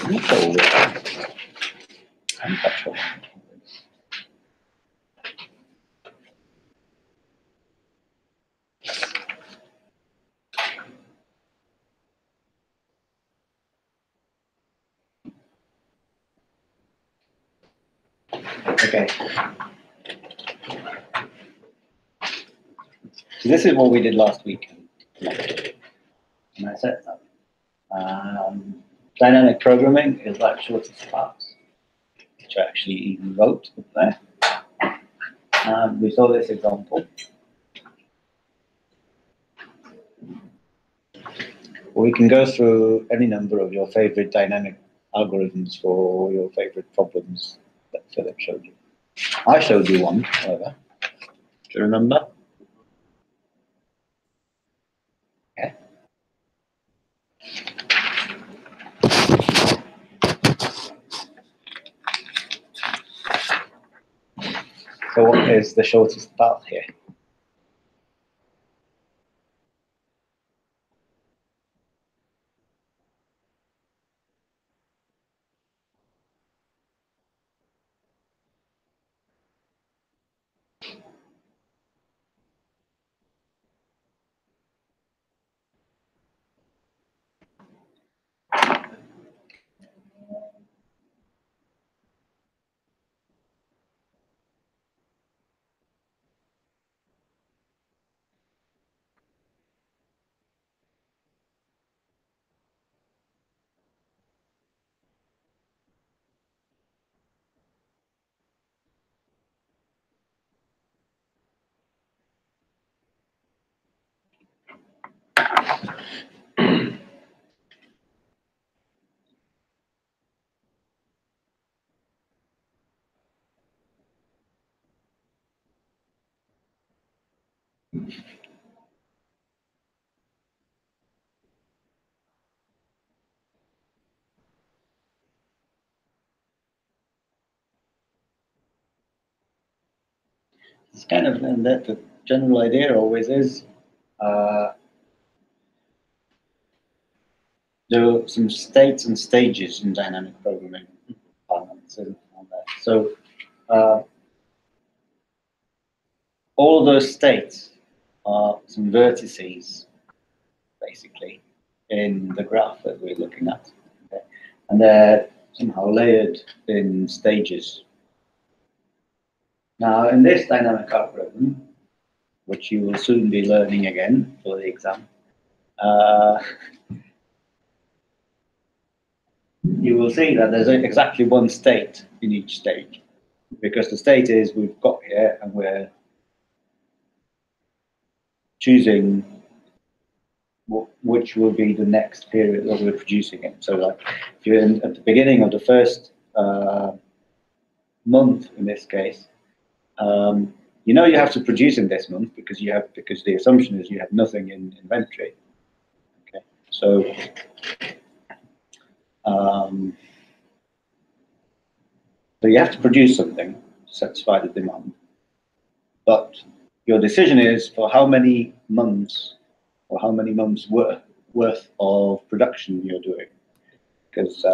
I'm not sure. Okay. So this is what we did last week. And I set up. Dynamic programming is like shortest paths, which I actually even wrote up there. We saw this example. We can go through any number of your favorite dynamic algorithms for your favorite problems that Philip showed you. I showed you one, however. Do you remember? Okay. So what is the shortest path here? It's kind of, and that the general idea always is, there are some states and stages in dynamic programming. So all of those states are some vertices, basically, in the graph that we're looking at. Okay? And they're somehow layered in stages. Now, in this dynamic algorithm, which you will soon be learning again for the exam, you will see that there's exactly one state in each stage, because the state is we've got here and we're choosing which will be the next period that we're producing it. So like if you're at the beginning of the first month in this case, you know you have to produce in this month because the assumption is you have nothing in inventory. Okay, so so you have to produce something to satisfy the demand, but your decision is for how many months or how many months worth of production you're doing. Because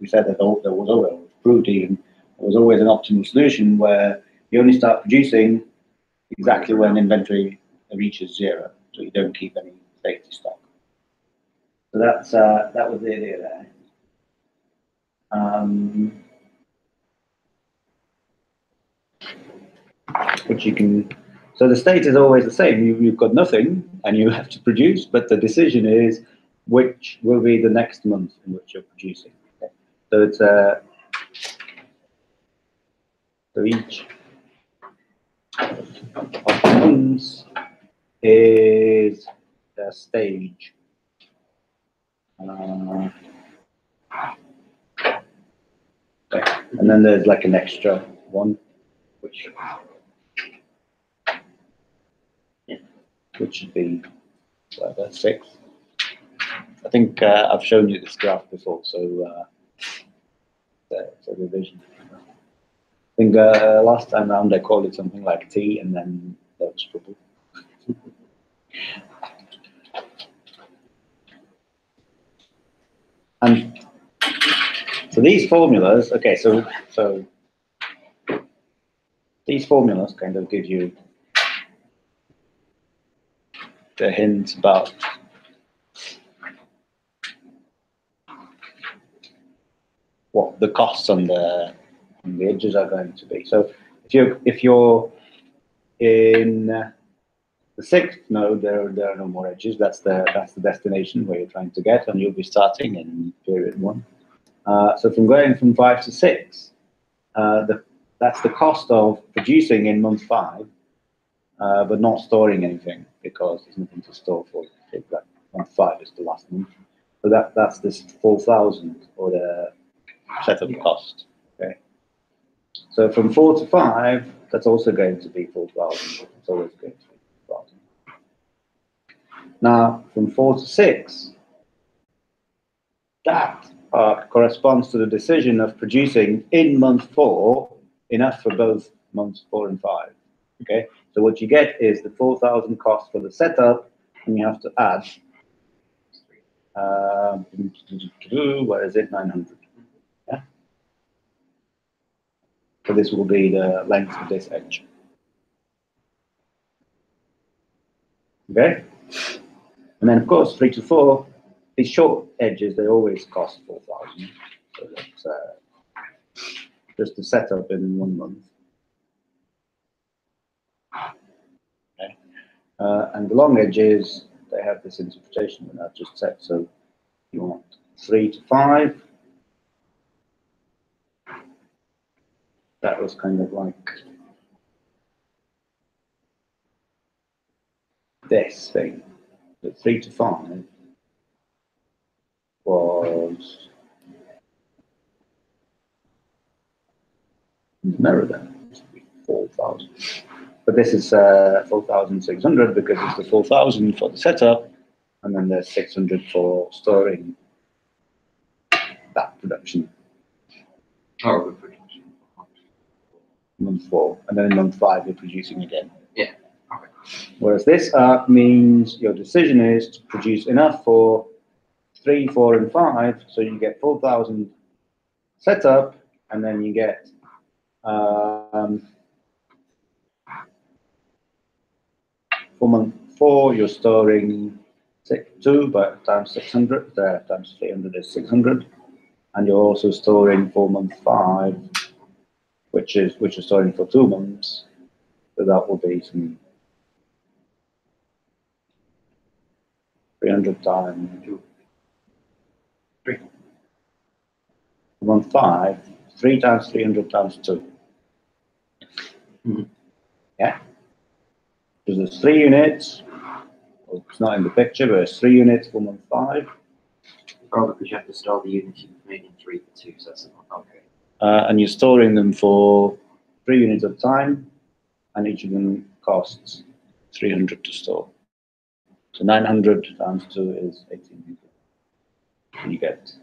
we said that there was always there was always an optimal solution where you only start producing exactly when inventory reaches zero, so you don't keep any safety stock. So that was the idea there. Which you can. So the state is always the same. You've got nothing, and you have to produce, but the decision is which will be the next month in which you're producing. Okay? So it's so each of the months is a stage. Okay. And then there's like an extra one, which should be whatever, 6. I think I've shown you this graph before, so it's a revision. I think last time round I called it something like T, and then there was trouble. And So these formulas, okay, so these formulas kind of give you the hint about what the costs on the edges are going to be. So if you're in the sixth node, there are no more edges. That's the destination where you're trying to get, and you'll be starting in period 1. So from going from 5 to 6, that's the cost of producing in month 5, but not storing anything because there's nothing to store for you. That month 5 is the last month. So that's this 4,000 or the setup cost. Okay. So from 4 to 5, that's also going to be 4,000. It's always going to be 4,000. Now from 4 to 6, that corresponds to the decision of producing in month 4 enough for both months 4 and 5. Okay, so what you get is the 4,000 cost for the setup, and you have to add. Where is it? 900. Yeah. So this will be the length of this edge. Okay, and then of course 3 to 4. These short edges, they always cost 4,000. So that's just to set up in 1 month. Okay. And the long edges, they have this interpretation that I've just said. So you want 3 to 5. That was kind of like this thing. The 3 to 5 was mirror then. 4,000. But this is 4,600 because it's the 4,000 for the setup, and then there's 600 for storing that production. Oh, we're producing. Month 4, and then in month 5 you're producing again. Yeah. Okay. Whereas this means your decision is to produce enough for 3, 4, and 5, so you get 4,000 setup, and then you get for month 4 you're storing 2, but times 600, times 300 is 600, and you're also storing for month 5, which is storing for 2 months, so that will be some 300 times 2. 3. Month 5, 3 times 300 times 2. Yeah. Because there's 3 units. Well, it's not in the picture, but it's 3 units for month 5. Oh, because you have to store the units you've made in 3 for 2, so that's okay. And you're storing them for 3 units at a time, and each of them costs 300 to store. So 900 times 2 is 1,800. So you get.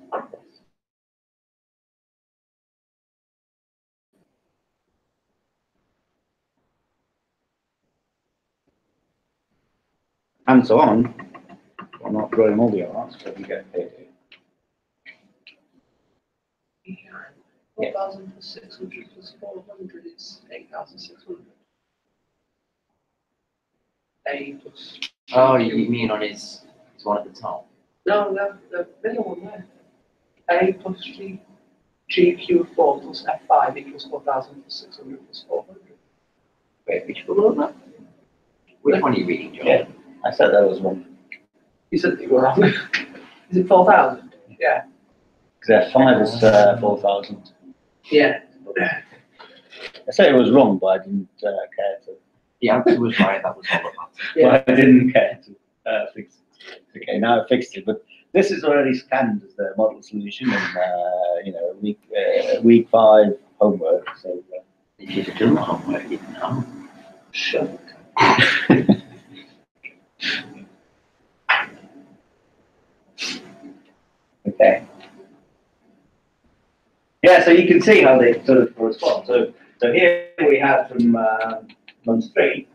And so on. I'm not drawing all the AORs, but you get paid. 4,600 plus 400 is 8,600. A plus. Oh, you mean on his one at the top? No, the middle one there. A plus GQ of 4 plus F5 equals 4,000 plus 600 plus 400. Wait, which one was that? Which one are you reading, John? Yeah, I said that was wrong. You said that you were wrong. Is it 4,000? Yeah. Because F5 is 4,000. Yeah. I said it was wrong, but I didn't care to. The answer was right, that was all that mattered. Yeah. But I didn't care to fix it. Okay, now I fixed it. But this is already scanned as the model solution in week 5 homework. So If you've done the homework, you know. Sure. okay. Yeah, so you can see how they sort of correspond. So here we have from month 3,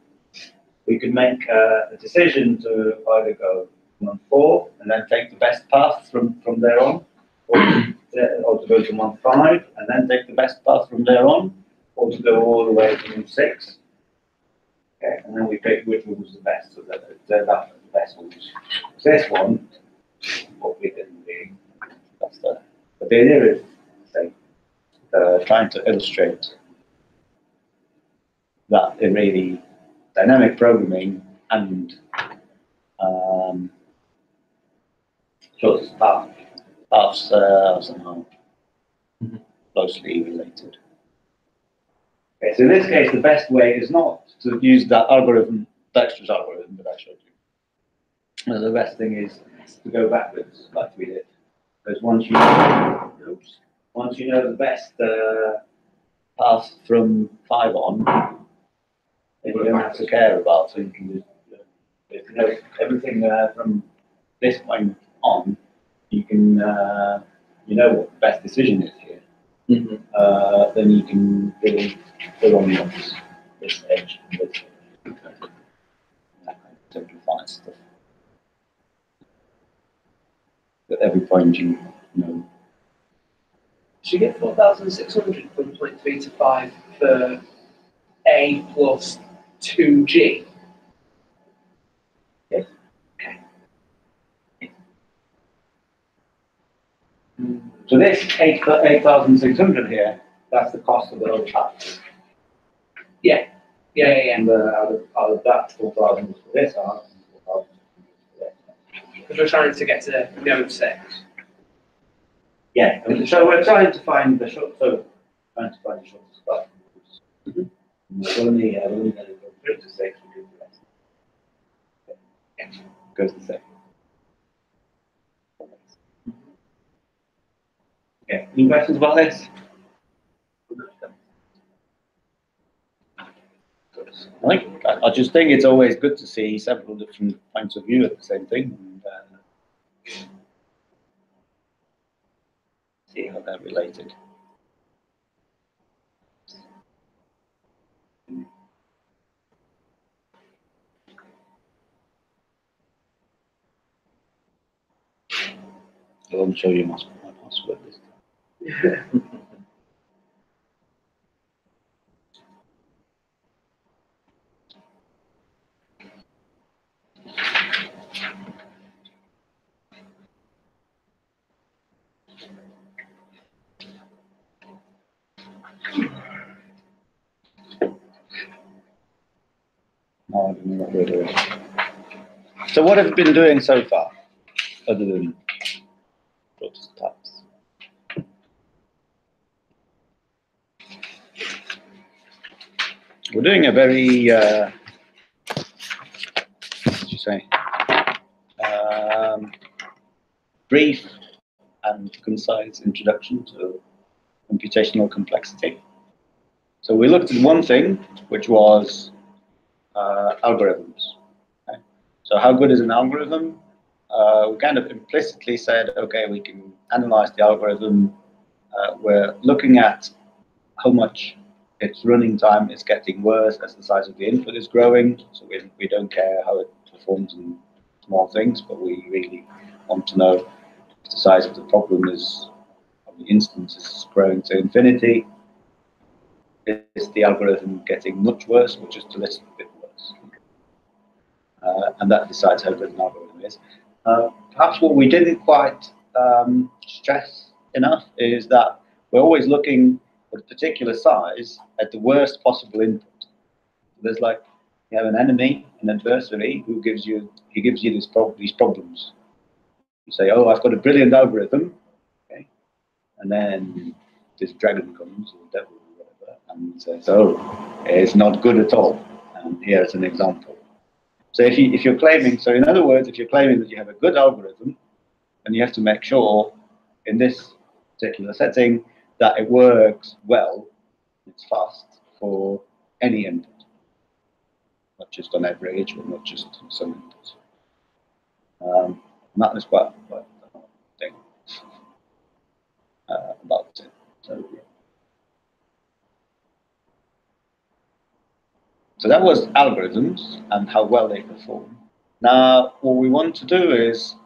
we could make a decision to either go month 4 and then take the best path from there on, or to go go to month 5 and then take the best path from there on, or to go all the way to month 6. Okay, and then we pick which one was the best, so that they're the best ones. This one, what we didn't do, that's the, but the idea is, say, trying to illustrate that in really dynamic programming and shows paths somehow closely related. Okay, so in this case, the best way is not to use that algorithm, Dijkstra's algorithm that I showed you. The best thing is to go backwards, like we did. Because once you know the best path from 5 on, then you don't have to care about. So you can just, if you know everything from this point on, you can you know what the best decision is here. Then you can really go on this edge and this edge. That kind of simplifies stuff. At every point you know. So you get 4,600 from point 3 to 5 for A plus 2G. Yes. Okay. So this 8,600 here, that's the cost of the whole path. Yeah. And out of that 4,000 was for this, 4,000 for this. Because we're trying to get to node 6. Yeah, so we're trying to find the short, shortest path. We're only going to go 3 to 6, we do the rest. Yeah, goes the same. Okay, any questions about this? I just think it's always good to see several different points of view at the same thing and see how they're related. I won't show you my password this time. No, I don't know what we're doing. So what have you been doing so far, other than shortest paths? We're doing a very, what did you say, brief and concise introduction to computational complexity. So we looked at one thing, which was algorithms. Okay? So how good is an algorithm? We kind of implicitly said, okay, we can analyze the algorithm. We're looking at how much its running time is getting worse as the size of the input is growing. So we don't care how it performs in small things, but we really want to know if the size of the problem is, of the instance is growing to infinity. Is the algorithm getting much worse or just a little bit worse? And that decides how good an algorithm is. Perhaps what we didn't quite stress enough is that we're always looking at a particular size at the worst possible input. There's like, you have an enemy, an adversary, who gives you these problems. You say, oh, I've got a brilliant algorithm, okay, and then this dragon comes, or devil, or whatever, and says, oh, it's not good at all. And here's an example. So if you're claiming, so in other words, if you're claiming that you have a good algorithm, then you have to make sure in this particular setting that it works well, it's fast for any input, not just on average or not just some inputs. And that is quite a thing about it. So that was algorithms and how well they perform. Now, what we want to do is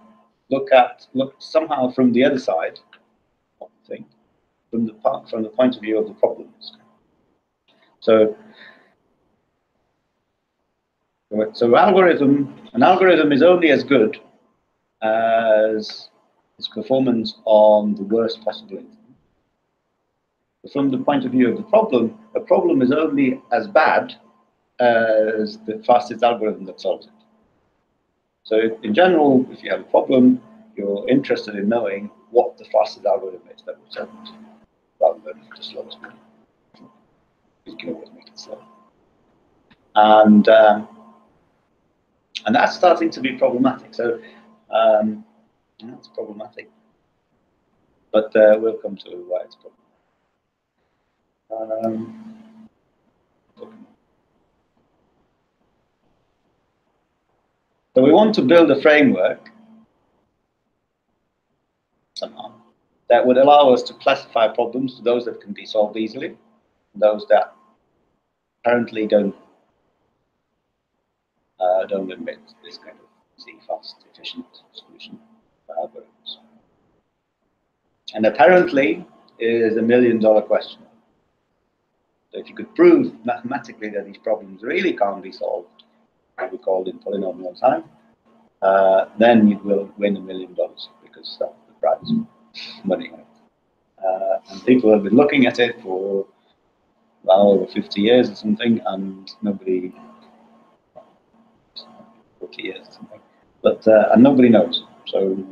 look somehow from the other side of the thing from the point of view of the problems. So an algorithm is only as good as its performance on the worst possible instance. But from the point of view of the problem, a problem is only as bad as the fastest algorithm that solves it. So in general, if you have a problem, you're interested in knowing what the fastest algorithm is that will solve it, rather than the slowest one. You can always make it slow. And that's starting to be problematic. So that's problematic. But we'll come to why it's problematic. So we want to build a framework somehow that would allow us to classify problems to those that can be solved easily, those that apparently don't admit this kind of easy, fast, efficient solution for algorithms. And apparently is $1 million question. So if you could prove mathematically that these problems really can't be solved, what we call in polynomial time, then you will win $1 million because that's the prize money. And people have been looking at it for well over 50 years or something, and nobody, 40 years or something, but and nobody knows. So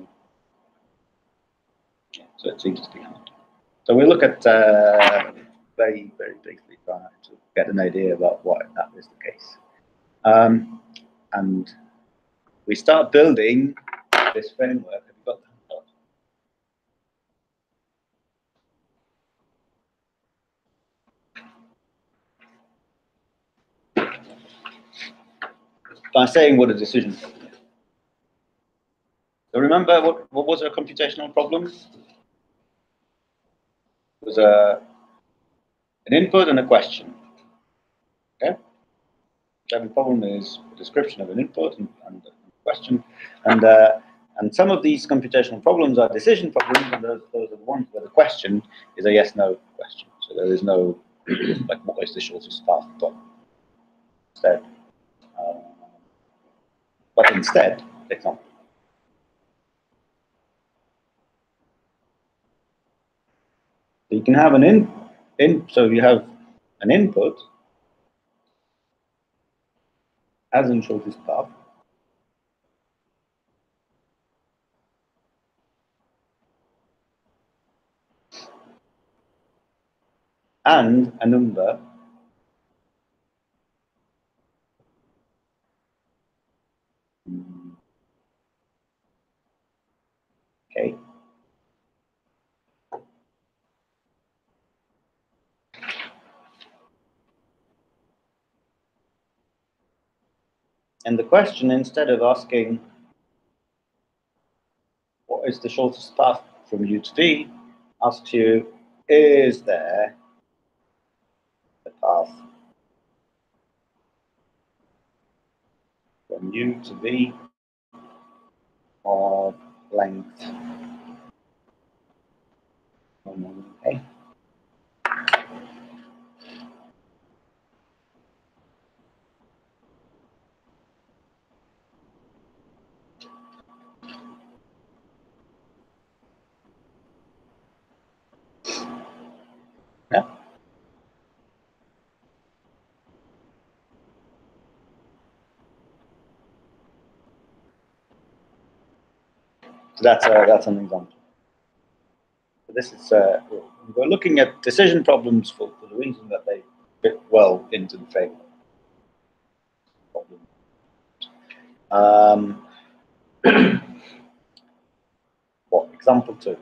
it seems to be hard. So we look at very, very briefly trying to get an idea about why that is the case. And we start building this framework. Have you got that? By saying what a decision problem is. So remember what was a computational problem? It was an input and a question. Okay? Every problem is a description of an input and a question. And some of these computational problems are decision problems, and those are the ones where the question is a yes/no question. So there is no like what is the shortest path, but instead, for example, you can have so you have an input as in shortest path, and a number okay. And the question, instead of asking what is the shortest path from U to V, asks you, is there a path from U to V of length okay. Yeah. So that's an example. So this is we're looking at decision problems for the reason that they fit well into the framework. What example 2?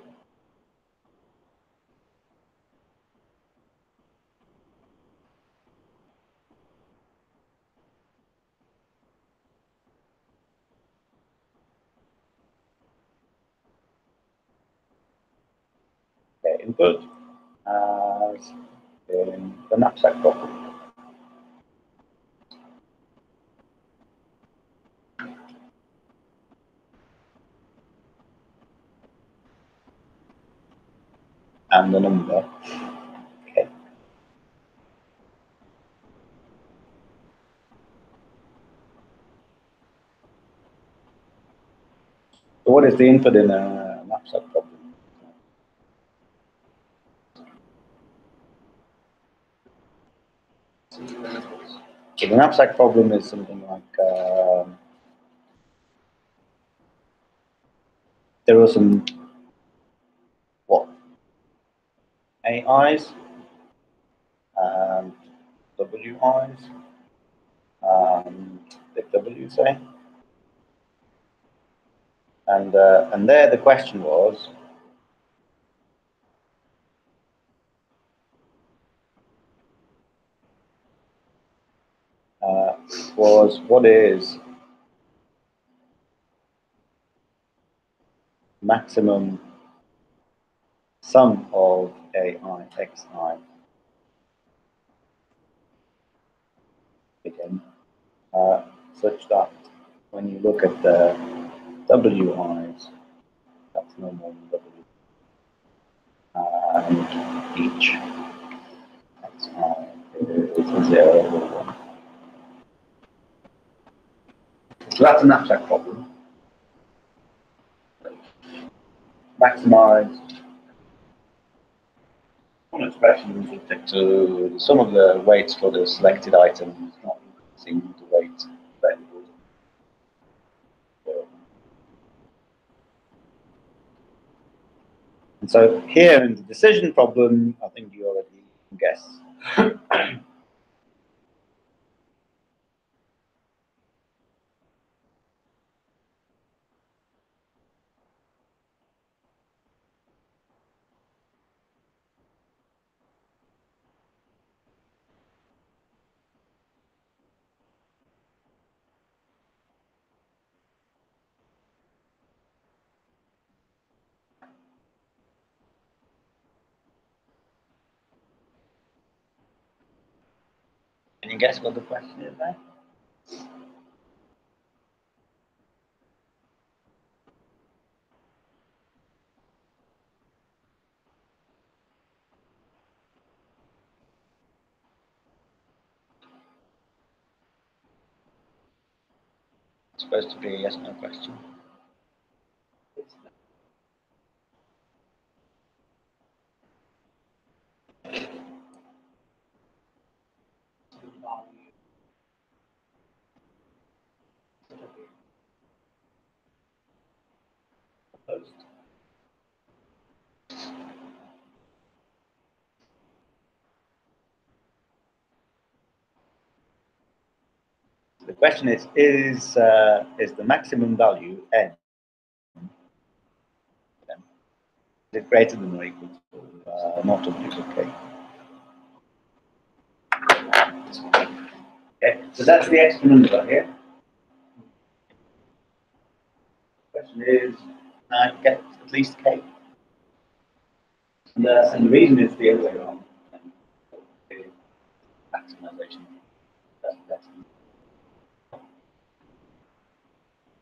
Okay, input as in the knapsack problem. and the number. Okay. So what is the input in a knapsack problem? So the knapsack problem is something like there are some what AIs and WIs and the W say, and there the question was what is maximum sum of AI xi again, such that when you look at the WIs, that's no more than W, and each xi is 0 or 1. So that's a knapsack problem. Maximize one expression subject to some of the weights for the selected items, not increasing the weight available. And so here in the decision problem, I think you already can guess. Can you guess what the question is there? It's supposed to be a yes/no question. Opposed. The question is the maximum value n is it greater than or equal to not okay? Okay, so that's the extra number here. The question is, get at least k. And the reason is the other way around. Maximization.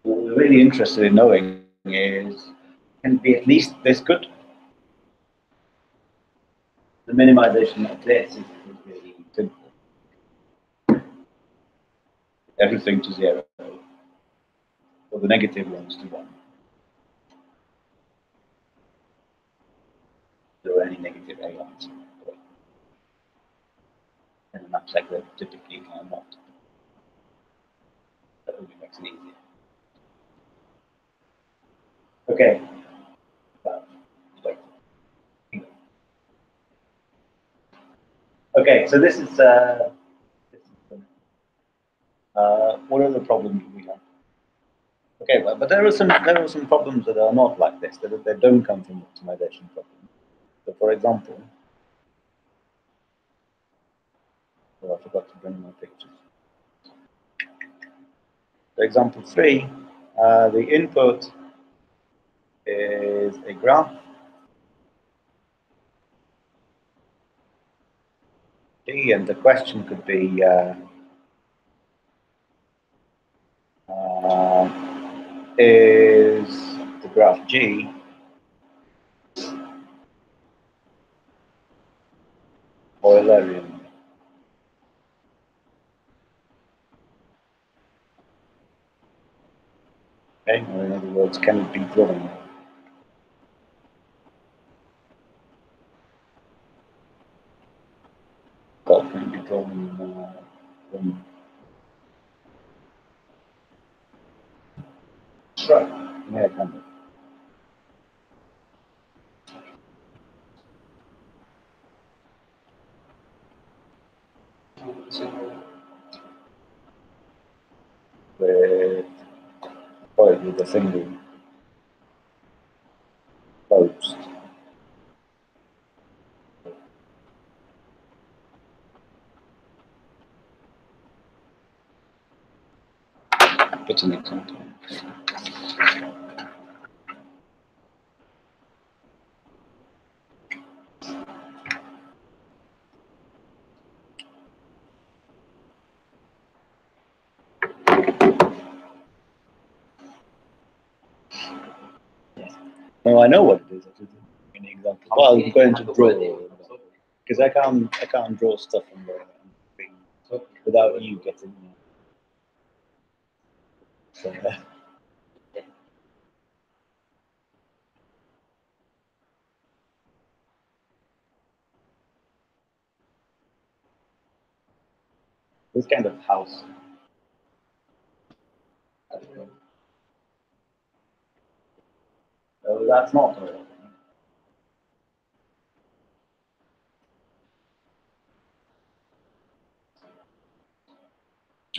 What we're really interested in knowing is, can it be at least this good? The minimization of this is really simple. Everything to 0, or the negative ones to 1. There are any negative AIs. And a knapsack that typically are not. That only makes it easier. Okay. Okay, so this is what are the problems we have? Okay, well, but there are some problems that are not like this, that don't come from optimization problems. So for example, oh, I forgot to bring my pictures. For example 3, the input is a graph G, and the question could be is the graph G Eulerian. Okay, or in other words, can it be drawn? God, can it be drawn from shrub? Yeah, kind of. With probably with a single post. That's an example. No, I know what it is. I just give an example. Well, I'm going to draw because I can't draw stuff on the screen without you getting. So, this kind of house. So that's not real.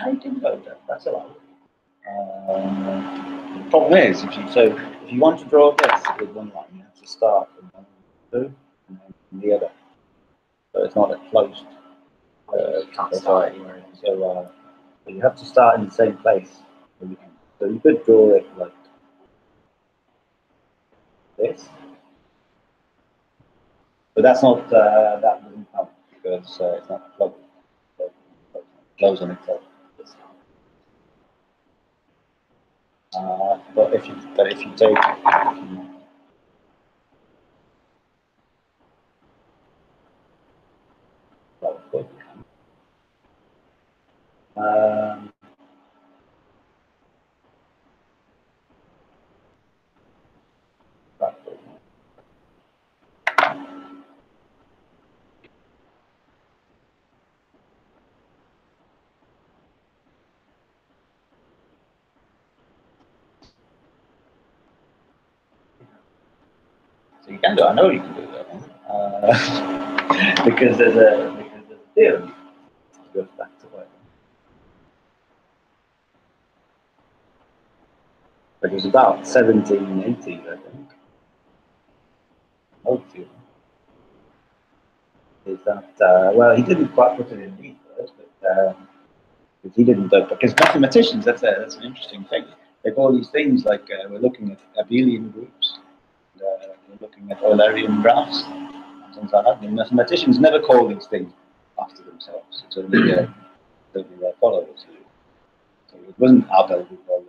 I didn't know that. That's allowed. The problem is, if you want to draw this with one line, you have to start from one, two, and then the other. So it's not a closed. Can't start anywhere. So you have to start in the same place. So you could draw it like this, but that's not that doesn't count because it's not closed. So it's closed on itself. But if you take um, so you can do. I know you can do that one because there's a theorem that goes back to what. It was about 1780s, I think. Old theorem. Is that well? He didn't quite put it in these words, but he didn't. Because mathematicians, that's an interesting thing. They've all these things like we're looking at abelian groups, we're looking at Eulerian graphs, and things like that. And mathematicians never call these things after themselves. It's only their followers who. So it wasn't Abel who called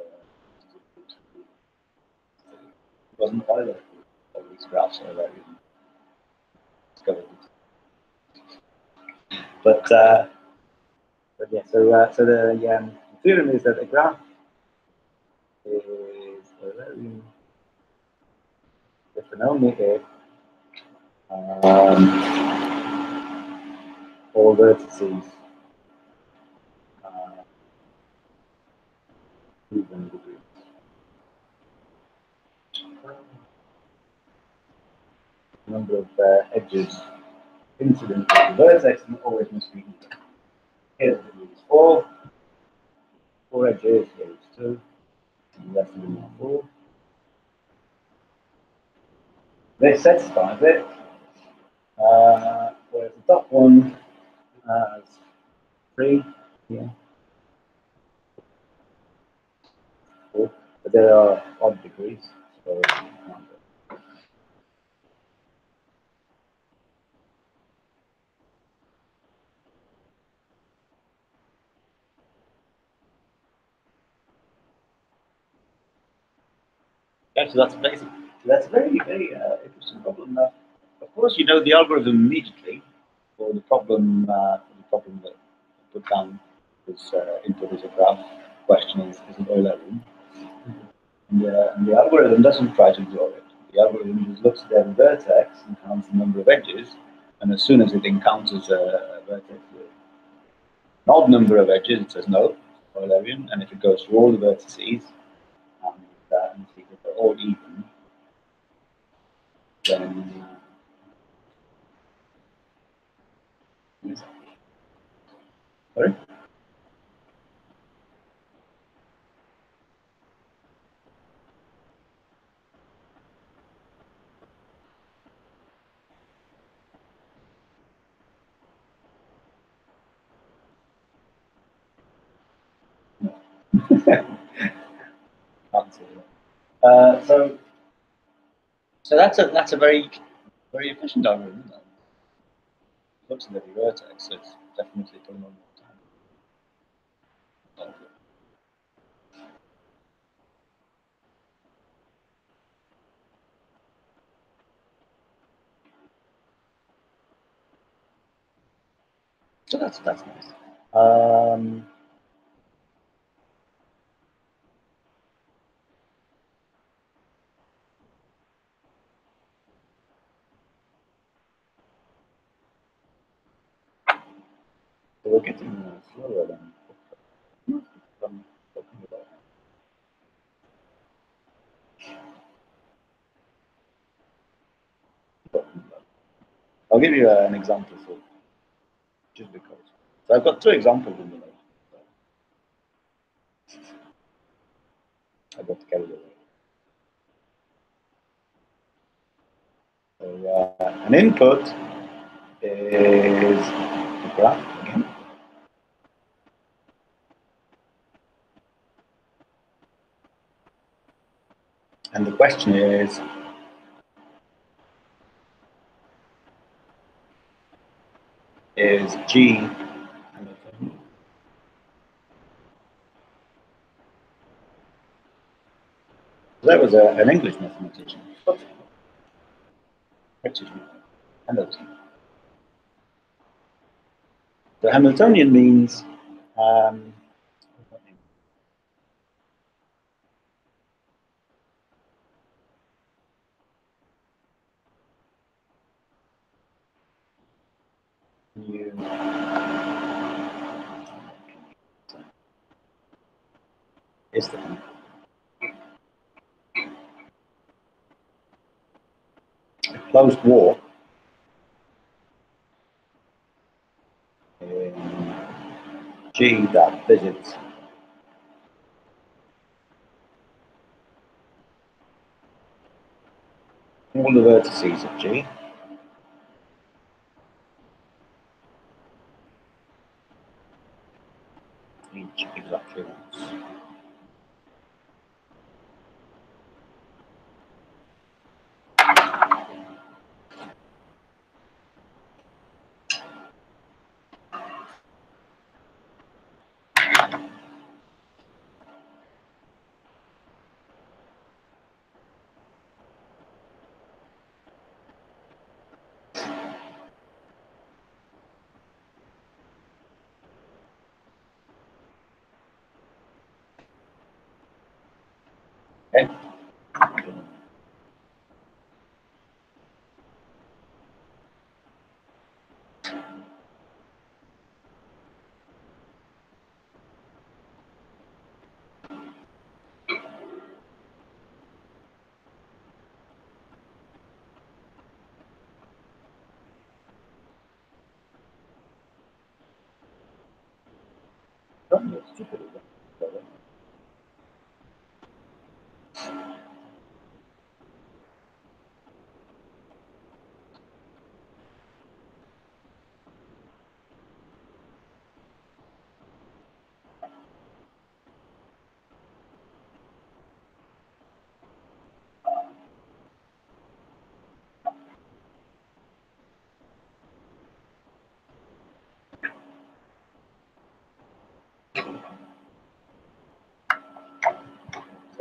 it wasn't Euler who called these graphs Eulerian. Discovered it. But yeah, so the theorem is that a graph is Eulerian if and only if all vertices even degrees. Number of edges incident to the vertex and always must be equal. Here the degree is 4. 4 edges, here is 2. And the rest of them are 4. This satisfies it. Whereas the top one has 3 here. 4. But there are odd degrees. So yeah, so that's basic. That's a very, very interesting problem. Of course, you know the algorithm immediately for So the problem that I put down was input as a graph question is an Eulerian. And the algorithm doesn't try to draw it. The algorithm just looks at every vertex and counts the number of edges, and as soon as it encounters a vertex with an odd number of edges, it says no, Eulerian, and if it goes through all the vertices and see that they're all even, then sorry? So that's a very efficient algorithm. Isn't it? Looks at every vertex, so it's definitely done on more time. So that's nice. So we're getting slower than I'm talking about. I'll give you an example for just because. So I've got two examples in the note. I got carried away. So an input is a graph again. And the question is G that was an English mathematician, British Hamilton. The Hamiltonian means is the closed war in G that visits all the vertices of G each exactly once. Okay.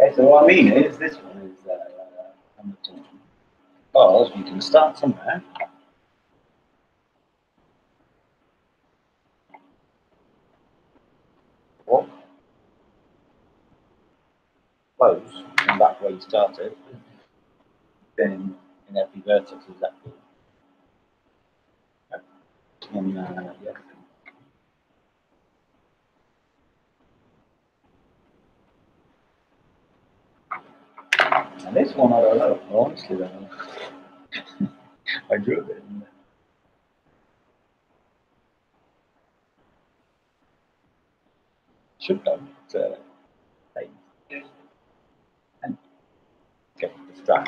Okay, so what I mean is this one is Hamiltonian. Because you can start somewhere suppose, from that where you started, then in every vertex exactly. And yeah. And this one I don't know. Honestly, I don't know. I drew it. Should know. It's and get the strap.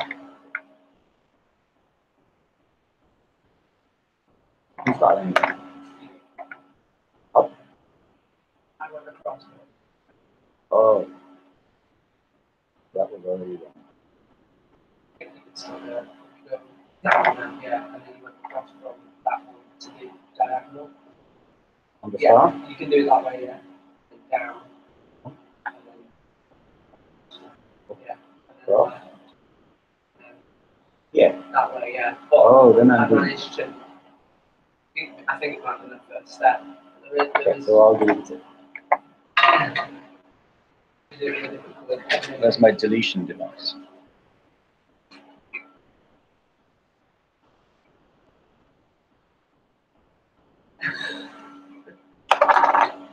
Who's that anyway? Up. I went across. Oh, that was already wrong. I think you could still go down, yeah, and then you went across from that one to the diagonal. On the Yeah, start? you can do it that way, yeah. And down. And then, yeah. And then Well, yeah. that way, yeah. But Oh, then I'm I doing. managed to. I think it might be the first step. There Okay, is, so I'll delete it. That's my deletion device.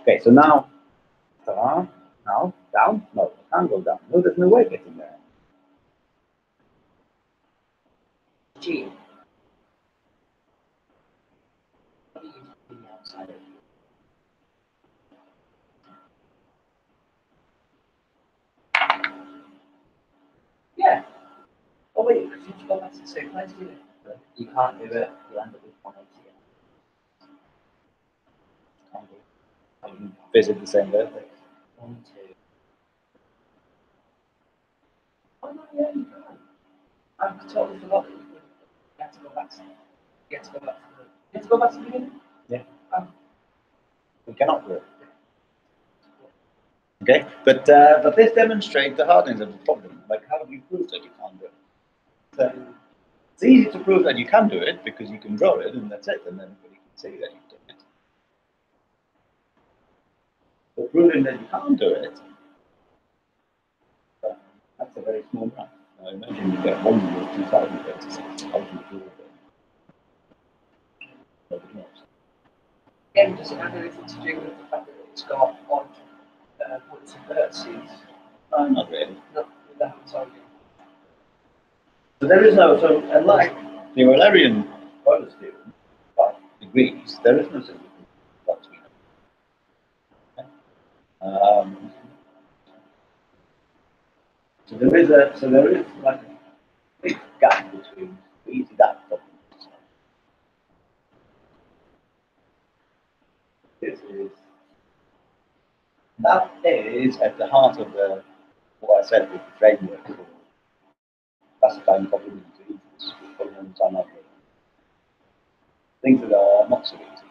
Okay, so now, now, down? No, I can't go down. No, there's no way getting there. G. Yeah. Oh wait, because you go back to the same place, do you? You can't do it, you end up with 180 again. I can visit the same vertex. 1, 2. Oh no, yeah, you can. I've totally forgot that you have to go back to you have to go back to the you have to go back to the beginning? Yeah. Um, We cannot do it. Okay, but this demonstrates the hardness of the problem. Like, how do you prove that you can't do it? So, it's easy to prove that you can do it because you can draw it and that's it, and then everybody can see that you've done it. But proving that you can't do it, that's a very small graph. I imagine you get 1 or 2,000 vertices. How do you prove it? Nobody knows. again, does it have anything to do with the fact that it's got odd points and vertices? Not really. Not with that, sorry. So there is no, so unlike the Eulerian Euler's theorem, about degrees, there is no simple proof between them. So there is like a big gap between easy that problem. That is at the heart of the what I said with the framework for classifying problems into easy problems and not really. Things that are not so easy.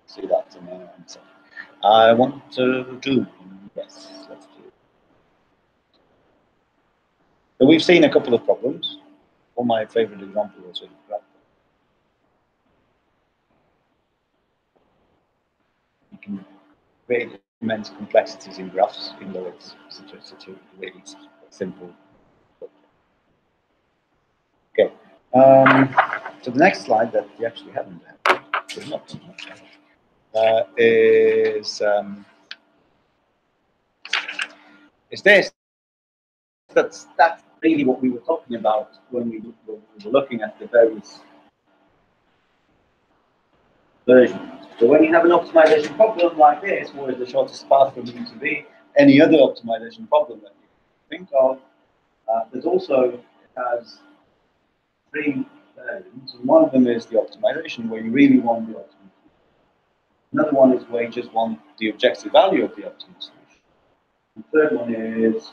See that in a second. I want to do yes, let's do it. So we've seen a couple of problems. One of my favorite examples was with graph. You can create immense complexities in graphs, even though it's such a really simple. Okay. So the next slide that we actually haven't had, is not too much, is this. That's really what we were talking about when we were looking at the various versions. So when you have an optimization problem like this, what is the shortest path from U to B? Any other optimization problem that you think of, there's also, it has 3 versions, and one of them is the optimization, where you really want the optimal solution. Another one is where you just want the objective value of the optimal solution. The third one is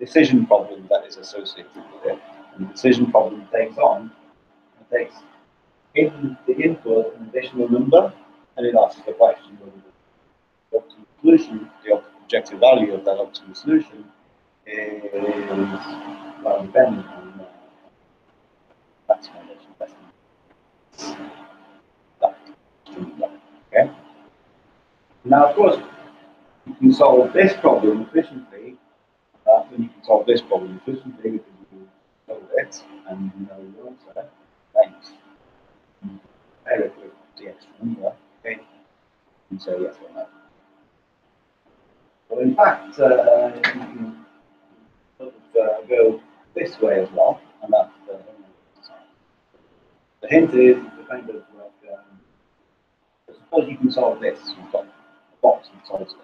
decision problem that is associated with it. And the decision problem takes in the input an additional number, and it asks the question whether the optimal solution, the objective value of that optimal solution, is dependent on maximization. Okay. Now, of course, you can solve this problem efficiently that, then you can solve this problem. If this is bigger than you solve it, and you know your answer, thanks. Pair it with the extra number, okay? And say yes or no. Well, in fact, you can sort of go this way as well, and that's the hint is the kind of like, suppose you can solve this. You've got a box that solves this.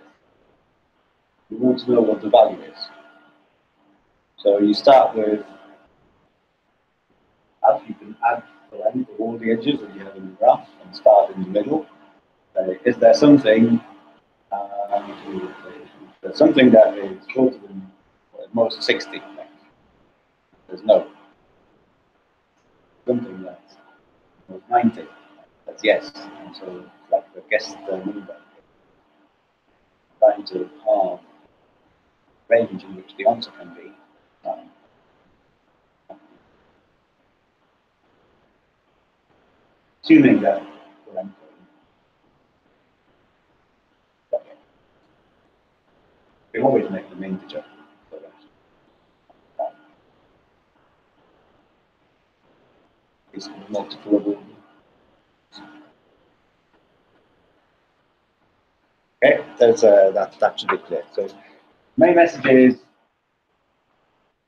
You want to know what the value is. So you start with add. You can add the length of all the edges that you have in the graph and start in the middle. Is there something? There's something that is shorter than at most 60. There's no. Something that's 90. That's yes. And so it's like a guess the number. Trying to halve range in which the answer can be. Assuming that the length we always make them integer. Is multiplicable. Okay, that should be clear. So, main message is,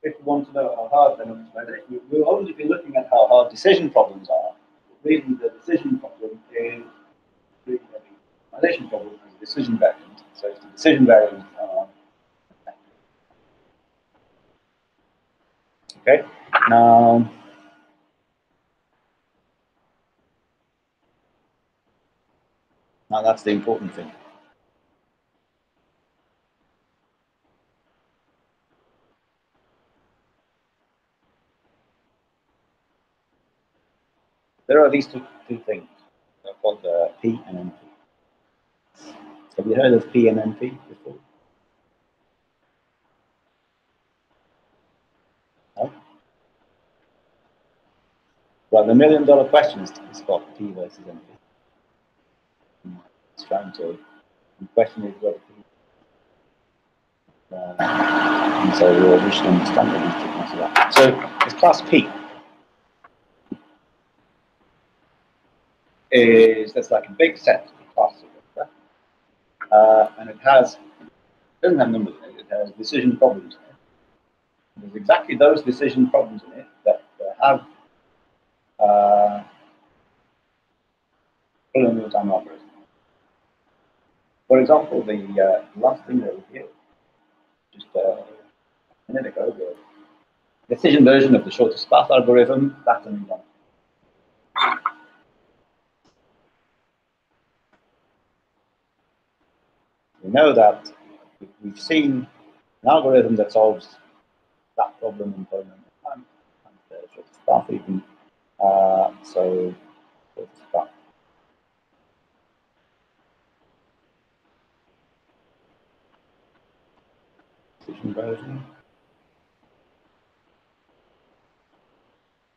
if you want to know how hard an optimization, we'll only be looking at how hard decision problems are. Really, the decision problem is really the optimization problem is a decision variant. So, if the decision variants are okay. Now that's the important thing. There are these two things. They're called P and NP. Have you heard of P and NP before? No? Well, the $1 million question is called P versus NP. It's trying to. The question is whether P. And so we should understand the significance of that. So it's class P. That's like a big set of classes, and it doesn't have numbers in it. It has decision problems in it. There's exactly those decision problems in it that have polynomial time algorithm. For example, the last thing over here, just a minute ago, the decision version of the shortest path algorithm, that's an example. We know that we've seen an algorithm that solves that problem in polynomial time, and the shortest path even. So shortest path. Decision version.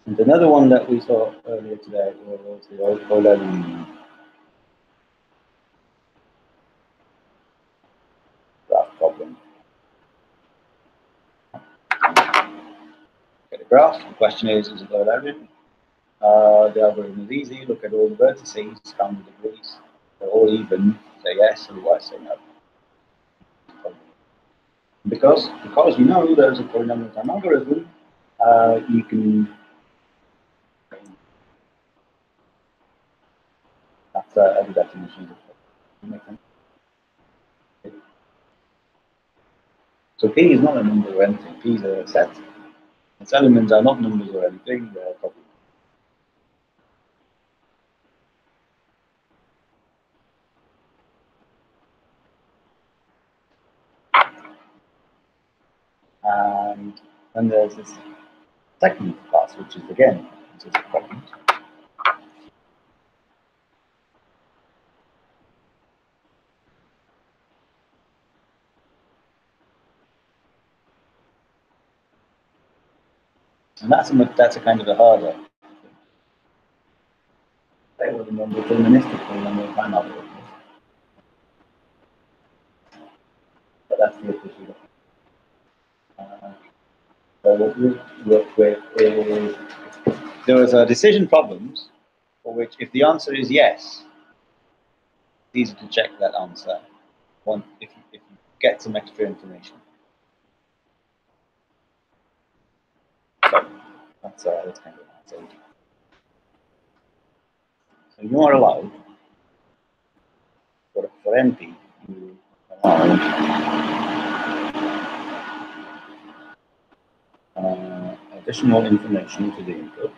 And another one that we saw earlier today was the O11 graph problem. Get a graph. The question is it O11? The algorithm is easy. Look at all the vertices, count the degrees. They're all even. Say yes, otherwise say no. Because you know there's a polynomial time algorithm, you can. That's a definition. So P is not a number or anything. P is a set. Its elements are not numbers or anything. They're problems. And then there's this second class, which is again just problems. And that's a kind of a harder. They were the more deterministic polynomial time algorithm. But that's the official. what we work with is there are decision problems for which, if the answer is yes, it's easy to check that answer if you get some extra information. So that's kind of an answer. So you are allowed, for NP, you allow additional information to the input.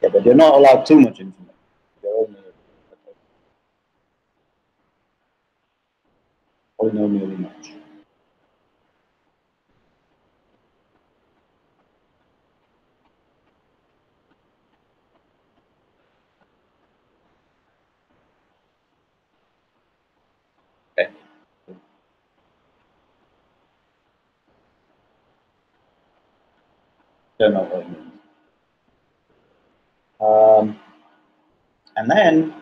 Yeah, but you're not allowed too much information. Only really much. Okay. Don't know what it means. And then,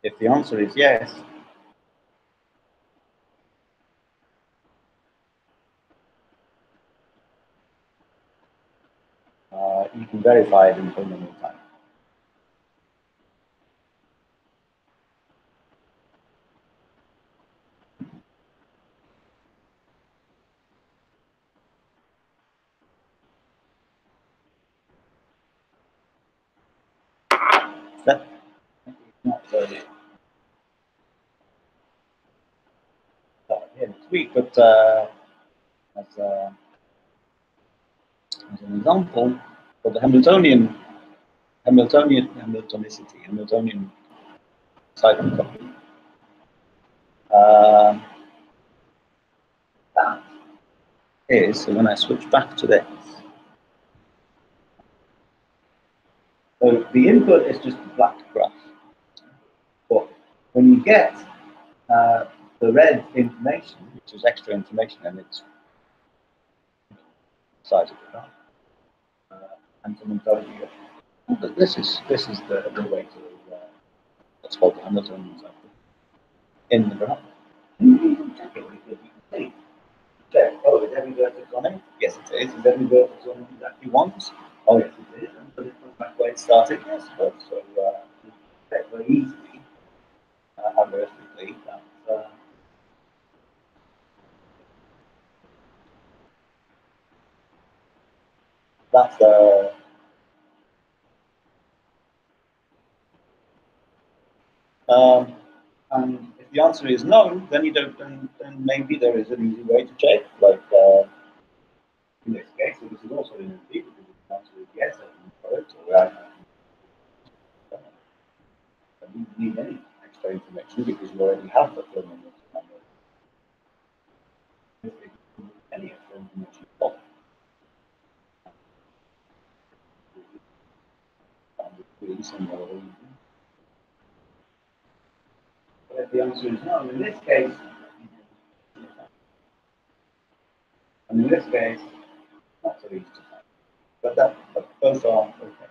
if the answer is yes, you can verify it in polynomial time. That not here next week, but as an example, for the Hamiltonianicity, Hamiltonian cycle coupling, that is, so when I switch back to this, so the input is just a black graph, but when you get the red information, which is extra information, and it's size of the graph, and someone tells you, oh, but this is the way to what's called the Hamiltonian cycle in the graph. And you can check it because you can see. Check. Oh, is every vertex on it? Yes, it is. Is every vertex on it exactly once? Oh, yes, it is. And does it come back where it started? Yes, it does. So you check very easily, algorithmically, that that's and if the answer is no, then you don't. Then maybe there is an easy way to check, like in this case. So this is also an NP because if the answer is yes, I can infer it. Or I don't need any extra information because you already have the polynomial number. Any extra information. But if the answer is no, in this case, and in this case, not so easy to find. But both are okay.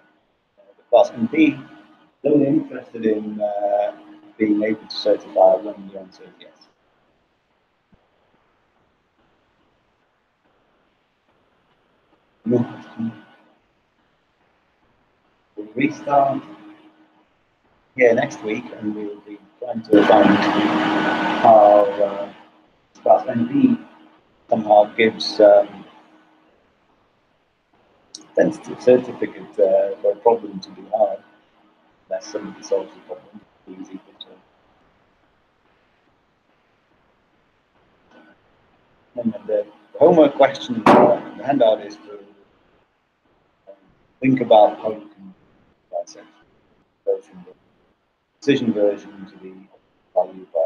The class NP is only interested in being able to certify when the answer is yes. No question. We'll restart here next week, and we'll be trying to find how class NP somehow gives tentative certificate for a problem to be hard. Unless somebody solves the problem, it's equal to. And the homework question, the handout is to think about how you can dissect go from the decision version to the value by